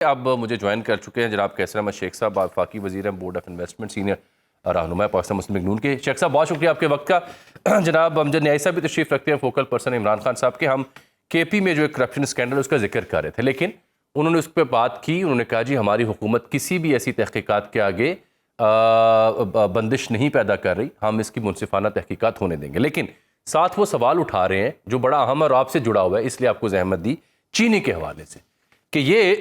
اب مجھے جوائن کر چکے ہیں جناب کیسر احمد شیخ صاحب، وفاقی وزیر ہیں بورڈ آف انویسٹمنٹ، سینئر رہنما پاکستان مسلم لیگ نون کے۔ شیخ صاحب بہت شکریہ آپ کے وقت کا۔ جناب امجد نیائی صاحب بھی تشریف رکھتے ہیں، فوکل پرسن عمران خان صاحب کے۔ ہم کے پی میں جو ایک کرپشن اسکینڈل اس کا ذکر کر رہے تھے، لیکن انہوں نے اس پہ بات کی، انہوں نے کہا جی ہماری حکومت کسی بھی ایسی تحقیقات کے آگے بندش نہیں پیدا کر رہی، ہم اس کی منصفانہ تحقیقات ہونے دیں گے۔ لیکن ساتھ وہ سوال اٹھا رہے ہیں جو بڑا اہم اور آپ سے جڑا ہوا ہے، اس لیے آپ کو زحمت دی، چینی کے حوالے سے، کہ یہ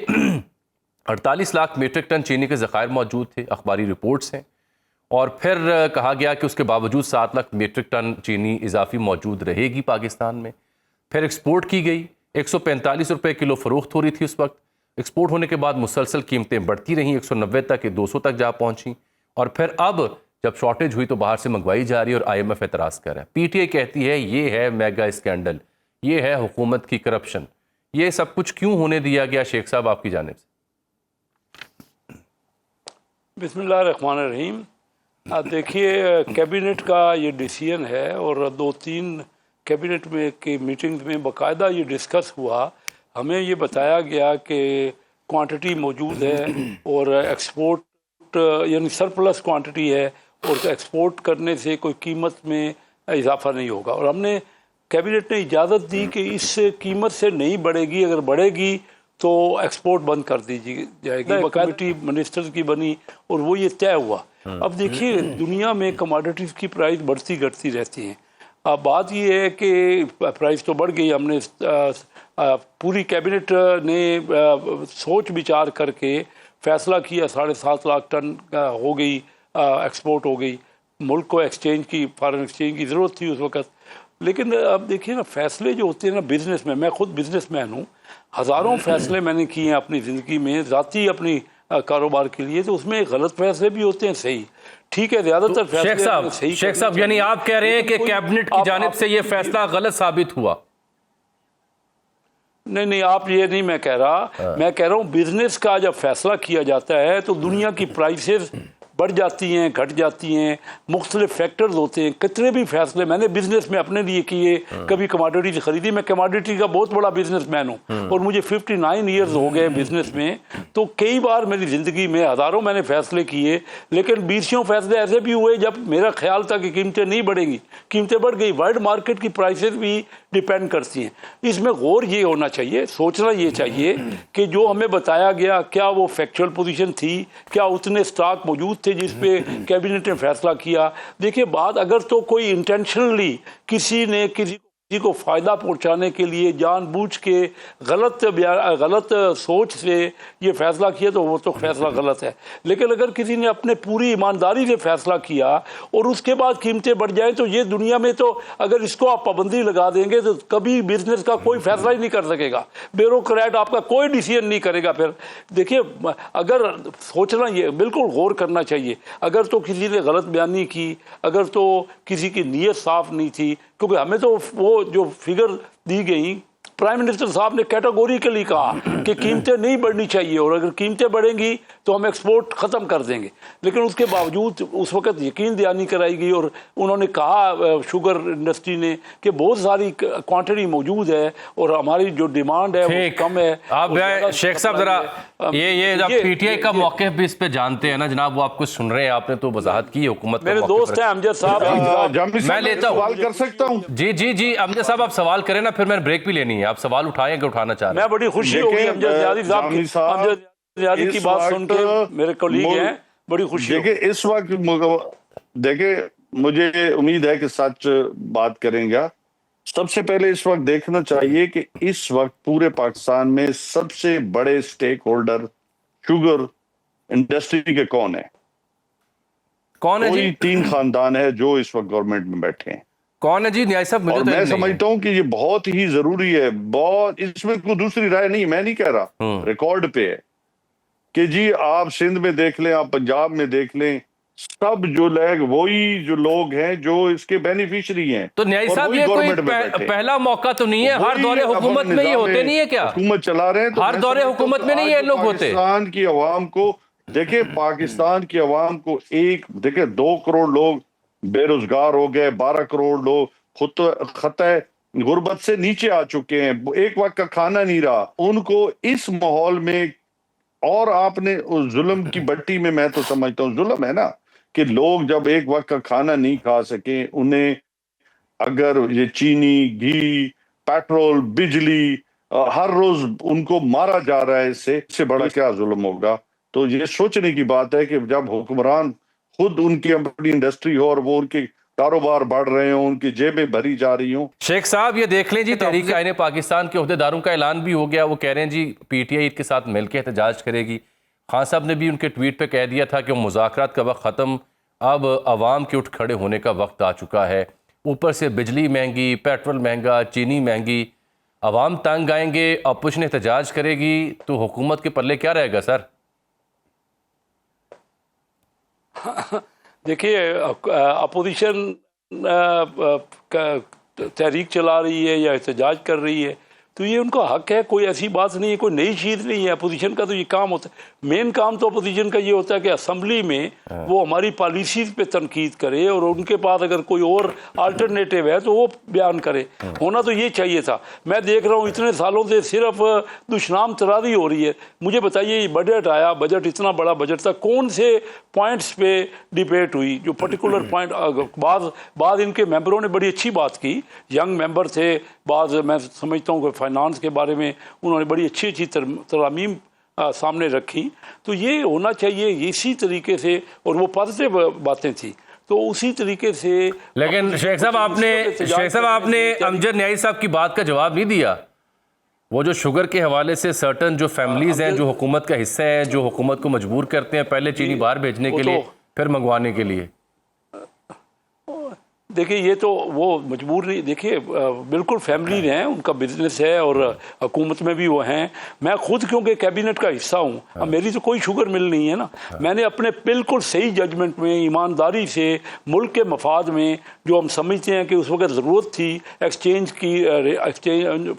48 لاکھ میٹرک ٹن چینی کے ذخائر موجود تھے، اخباری رپورٹس ہیں، اور پھر کہا گیا کہ اس کے باوجود 7 لاکھ میٹرک ٹن چینی اضافی موجود رہے گی پاکستان میں۔ پھر ایکسپورٹ کی گئی، 145 روپے کلو فروخت ہو رہی تھی اس وقت۔ ایکسپورٹ ہونے کے بعد مسلسل قیمتیں بڑھتی رہیں، 190 تک، 200 تک جا پہنچیں، اور پھر اب جب شارٹیج ہوئی تو باہر سے منگوائی جا رہی ہے، اور آئی ایم ایف اعتراض کر رہا ہے۔ پی ٹی آئی کہتی ہے یہ ہے میگا اسکینڈل، یہ ہے حکومت کی کرپشن۔ یہ سب کچھ کیوں ہونے دیا گیا شیخ صاحب آپ کی جانب سے؟ بسم اللہ الرحمن الرحیم۔ دیکھیے کیبنٹ کا یہ ڈیسیژن ہے، اور 2-3 کیبنٹ میں کی میٹنگ میں باقاعدہ یہ ڈسکس ہوا۔ ہمیں یہ بتایا گیا کہ کوانٹٹی موجود ہے، اور ایکسپورٹ یعنی سرپلس کوانٹٹی ہے، اور ایکسپورٹ کرنے سے کوئی قیمت میں اضافہ نہیں ہوگا، اور ہم نے کیبنٹ نے اجازت دی کہ اس قیمت سے نہیں بڑھے گی، اگر بڑھے گی تو ایکسپورٹ بند کر دی جائے گی۔ کمیٹی منسٹرز کی بنی اور وہ یہ طے ہوا۔ اب دیکھیے دنیا میں کموڈٹیز کی پرائز بڑھتی گھٹتی رہتی ہیں۔ اب بات یہ ہے کہ پرائز تو بڑھ گئی، ہم نے پوری کیبنٹ نے سوچ بچار کر کے فیصلہ کیا، 7.5 لاکھ ٹن ہو گئی، ایکسپورٹ ہو گئی۔ ملک کو ایکسچینج کی، فارن ایکسچینج کی ضرورت تھی اس وقت۔ لیکن اب دیکھیے نا، فیصلے جو ہوتے ہیں نا بزنس میں خود بزنس مین ہوں، ہزاروں فیصلے میں نے کیے ہیں اپنی زندگی میں، ذاتی اپنی کاروبار کے لیے، تو اس میں غلط فیصلے بھی ہوتے ہیں، صحیح، ٹھیک ہے، زیادہ تر فیصلے شیخ صاحب یعنی آپ کہہ رہے ہیں کہ کیبنٹ کی جانب سے یہ فیصلہ غلط ثابت ہوا؟ نہیں، آپ یہ نہیں میں کہہ رہا، میں کہہ رہا ہوں بزنس کا جب فیصلہ کیا جاتا ہے تو دنیا کی پرائسز بڑھ جاتی ہیں، گھٹ جاتی ہیں، مختلف فیکٹرز ہوتے ہیں۔ کتنے بھی فیصلے میں نے بزنس میں اپنے لیے کیے، کبھی کموڈٹی خریدی، میں کموڈٹی کا بہت بڑا بزنس مین ہوں، اور مجھے 59 ایئرز ہو گئے بزنس میں، تو کئی بار میری زندگی میں ہزاروں میں نے فیصلے کیے، لیکن 20 فیصلے ایسے بھی ہوئے جب میرا خیال تھا کہ قیمتیں نہیں بڑھیں گی، قیمتیں بڑھ گئی۔ ورلڈ مارکیٹ کی پرائسز بھی ڈیپینڈ کرتی ہیں۔ اس میں غور یہ ہونا چاہیے، سوچنا یہ چاہیے کہ جو ہمیں بتایا گیا کیا وہ فیکچوئل پوزیشن تھی، کیا اتنے سٹاک موجود تھے جس پہ کیبنٹ نے فیصلہ کیا۔ دیکھیے بات، اگر تو کوئی انٹینشنلی کسی نے کسی کو فائدہ پہنچانے کے لیے جان بوجھ کے غلط سوچ سے یہ فیصلہ کیا تو وہ تو فیصلہ غلط ہے۔ لیکن اگر کسی نے اپنے پوری ایمانداری سے فیصلہ کیا اور اس کے بعد قیمتیں بڑھ جائیں، تو یہ دنیا میں تو اگر اس کو آپ پابندی لگا دیں گے تو کبھی بزنس کا کوئی فیصلہ ہی نہیں کر سکے گا، بیوروکریٹ آپ کا کوئی ڈیسیژن نہیں کرے گا۔ پھر دیکھیے، اگر سوچنا، یہ بالکل غور کرنا چاہیے، اگر تو کسی نے غلط بیانی کی، اگر تو کسی کی نیت صاف نہیں تھی، کیونکہ ہمیں تو وہ جو فگر دی گئی، پرائم منسٹر صاحب نے کیٹیگوریکلی کہا کہ قیمتیں نہیں بڑھنی چاہیے، اور اگر قیمتیں بڑھیں گی تو ہم ایکسپورٹ ختم کر دیں گے۔ لیکن اس کے باوجود اس وقت یقین دہانی کرائی گئی، اور انہوں نے کہا شوگر انڈسٹری نے کہ بہت ساری کوانٹٹی موجود ہے، اور ہماری جو ڈیمانڈ ہے وہ کم ہے۔ آپ شیخ صاحب ذرا یہ پی ٹی آئی کا موقف بھی اس پہ جانتے ہیں نا جناب، وہ آپ کو سن رہے ہیں، آپ نے تو وضاحت کی حکومت کا میرے دوست ہیں امجد صاحب، میں لیتا ہوں، سوال کر سکتا ہوں؟ جی امجد صاحب آپ سوال کریں نا، پھر میں نے بریک بھی لینی ہے، آپ سوال اٹھائیں کہ اٹھانا چاہ رہے ہیں؟ میں بڑی خوشی ہوگی امجد زیادی کی بات سن کے، میرے کولیگ ہیں، بڑی خوشی ہوگی۔ دیکھیں اس وقت، دیکھیں مجھے امید ہے کہ سچ بات کریں گا۔ سب سے پہلے اس وقت دیکھنا چاہیے کہ اس وقت پورے پاکستان میں سب سے بڑے سٹیک ہولڈر شوگر انڈسٹری کے کون ہیں؟ کون ہے جی؟ کوئی 3 خاندان ہے جو اس وقت گورنمنٹ میں بیٹھے ہیں۔ کون ہے جی نیائی صاحب؟ مجھے اور تو میں سمجھتا ہوں کہ یہ بہت ہی ضروری ہے، بہت، اس میں کوئی دوسری رائے نہیں، میں نہیں کہہ رہا، ریکارڈ پہ ہے کہ جی آپ سندھ میں دیکھ لیں، آپ پنجاب میں دیکھ لیں، سب جو وہی جو لوگ ہیں جو اس کے بینیفیشری ہیں، تو نیائی صاحب یہ کوئی پہلا موقع تو نہیں ہے، ہر دور حکومت میں یہ ہوتے نہیں ہے کیا؟ حکومت چلا رہے ہیں، ہر دور حکومت میں نہیں یہ لوگ ہوتے۔ پاکستان کی عوام کو دیکھیں، پاکستان کی عوام کو دیکھیں 2 کروڑ لوگ بے روزگار ہو گئے، 12 کروڑ لوگ خطۂ غربت سے نیچے آ چکے ہیں، ایک وقت کا کھانا نہیں رہا۔ ان کو اس ماحول میں اور آپ نے اس ظلم کی بٹی میں تو سمجھتا ہوں ظلم ہے نا کہ لوگ جب ایک وقت کا کھانا نہیں کھا سکیں، انہیں اگر یہ چینی، گھی، پیٹرول، بجلی ہر روز ان کو مارا جا رہا ہے، اس سے بڑا کیا ظلم ہوگا؟ تو یہ سوچنے کی بات ہے کہ جب حکمران خود ان کی اپنی انڈسٹری ہو اور وہ ان کے کاروبار بڑھ رہے ہوں، ان کی جیبیں بھری جا رہی ہوں۔ شیخ صاحب یہ دیکھ لیں جی، تحریک آئین پاکستان کے عہدیداروں کا اعلان بھی ہو گیا، وہ کہہ رہے ہیں جی پی ٹی آئی عید کے ساتھ مل کے احتجاج کرے گی۔ خان صاحب نے بھی ان کے ٹویٹ پہ کہہ دیا تھا کہ مذاکرات کا وقت ختم، اب عوام کے اٹھ کھڑے ہونے کا وقت آ چکا ہے۔ اوپر سے بجلی مہنگی، پیٹرول مہنگا، چینی مہنگی، عوام تنگ آئیں گے، اپوزیشن احتجاج کرے گی تو حکومت کے پلے کیا رہے گا سر؟ دیکھیے اپوزیشن تحریک چلا رہی ہے یا احتجاج کر رہی ہے تو یہ ان کا حق ہے، کوئی ایسی بات نہیں ہے، کوئی نئی چیز نہیں ہے۔ اپوزیشن کا تو یہ کام ہوتا ہے، مین کام تو اپوزیشن کا یہ ہوتا ہے کہ اسمبلی میں وہ ہماری پالیسیز پہ تنقید کرے اور ان کے پاس اگر کوئی اور آلٹرنیٹو ہے تو وہ بیان کرے۔ ہونا تو یہ چاہیے تھا۔ میں دیکھ رہا ہوں اتنے سالوں سے صرف دشنام ترازی ہو رہی ہے۔ مجھے بتائیے، یہ بجٹ آیا، بجٹ اتنا بڑا بجٹ تھا، کون سے پوائنٹس پہ ڈیبیٹ ہوئی؟ جو پرٹیکولر پوائنٹ بعض ان کے ممبروں نے بڑی اچھی بات کی، ینگ ممبر تھے، بعض میں سمجھتا ہوں کہ فائنانس کے بارے میں انہوں نے بڑی اچھی ترامیم سامنے رکھی۔ تو یہ ہونا چاہیے اسی طریقے سے، اور وہ پازیٹیو باتیں تھیں، تو اسی طریقے سے۔ لیکن شیخ صاحب آپ نے امجد نیائی صاحب کی بات کا جواب نہیں دیا۔ وہ جو شوگر کے حوالے سے سرٹن جو فیملیز ہیں جو حکومت کا حصہ ہیں، جو حکومت کو مجبور کرتے ہیں پہلے چینی باہر بھیجنے کے لیے پھر منگوانے کے لیے، دیکھیے یہ تو وہ مجبور نہیں، دیکھیے بالکل فیملی ہیں، ان کا بزنس ہے اور حکومت میں بھی وہ ہیں۔ میں خود کیونکہ کیبنٹ کا حصہ ہوں، اب میری تو کوئی شوگر مل نہیں ہے نا۔ میں نے اپنے بالکل صحیح ججمنٹ میں، ایمانداری سے، ملک کے مفاد میں، جو ہم سمجھتے ہیں کہ اس وقت ضرورت تھی ایکسچینج کی،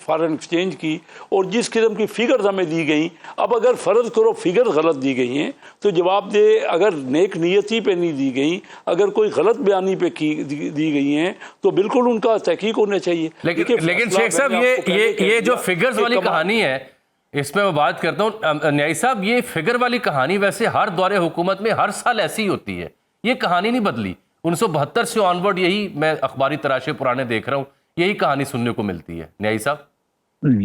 فارن ایکسچینج کی، اور جس قسم کی فگرز ہمیں دی گئیں، اب اگر فرض کرو فگرز غلط دی گئی ہیں تو جواب دے، اگر نیک نیتی پہ نہیں دی گئیں، اگر کوئی غلط بیانی پہ دی گئی ہیں تو بالکل ان کا تحقیق ہونا چاہیے۔ لیکن شیخ صاحب یہ جو فگرز والی کہانی ہے، اس میں میں بات کرتا ہوں نیائی صاحب، یہ فگر والی کہانی ویسے ہر دور حکومت میں ہر سال ایسی ہوتی ہے، یہ کہانی نہیں بدلی۔ 1972 سے آنورڈ یہی میں اخباری تراشے پرانے دیکھ رہا ہوں، یہی کہانی سننے کو ملتی ہے۔ نیائی صاحب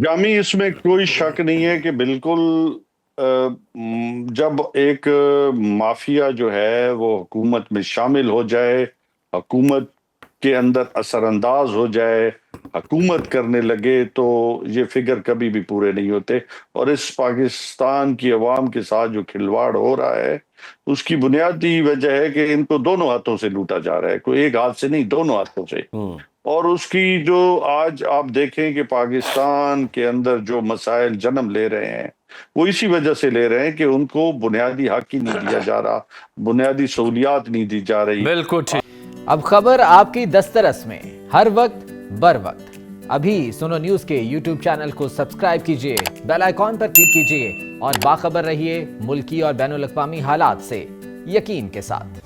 جامی، اس میں کوئی شک نہیں ہے کہ بالکل جب ایک مافیا جو ہے وہ حکومت میں شامل ہو جائے، حکومت کے اندر اثر انداز ہو جائے، حکومت کرنے لگے، تو یہ فگر کبھی بھی پورے نہیں ہوتے۔ اور اس پاکستان کی عوام کے ساتھ جو کھلواڑ ہو رہا ہے، اس کی بنیادی وجہ ہے کہ ان کو دونوں ہاتھوں سے لوٹا جا رہا ہے، کوئی ایک ہاتھ سے نہیں، دونوں ہاتھوں سے۔ اور اس کی جو آج آپ دیکھیں کہ پاکستان کے اندر جو مسائل جنم لے رہے ہیں، وہ اسی وجہ سے لے رہے ہیں کہ ان کو بنیادی حق ہی نہیں دیا جا رہا، بنیادی سہولیات نہیں دی جا رہی۔ بالکل ٹھیک۔ اب خبر آپ کی دسترس میں، ہر وقت بر وقت۔ ابھی سنو نیوز کے یوٹیوب چینل کو سبسکرائب کیجئے، بیل آئیکن پر کلک کیجئے اور باخبر رہیے ملکی اور بین الاقوامی حالات سے یقین کے ساتھ۔